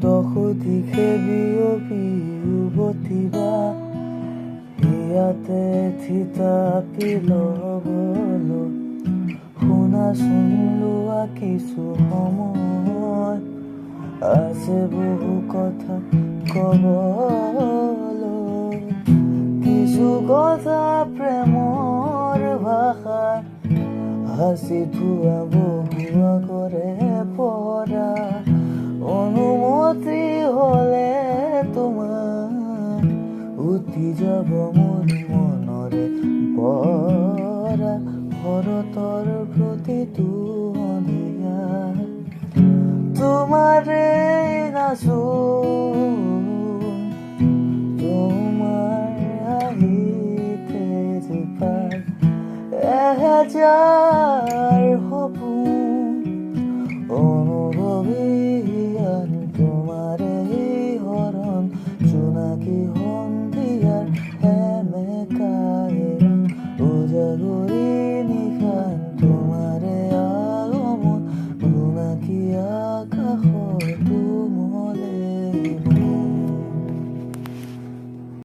দহদিশে বিয়পি উভতিবা ইয়াতে থিতাপি ল'বলৈ শুনাচোন লোৱা কিছু সময় আছে বহু কথা ক'বলৈ কিছু কথা প্ৰেমৰ ভাষাত হাসি ধোৱা বহুৱা কৰে পৰা অনুমতি হলে তোমাৰ উঠি যাব মোৰ মনৰে পৰা শৰতৰ প্ৰতিটো সন্ধিয়া তোমাৰে নাচোন তোমাৰ আহিতে যে পাই এহেজাৰ সপোন অনুভৱী তোমাৰে হৰণ জোনাকী সন্ধিয়াৰ সেমেকায়ে উজাগৰি নিশান তোমাৰে আগমন জোনাকী আকাশ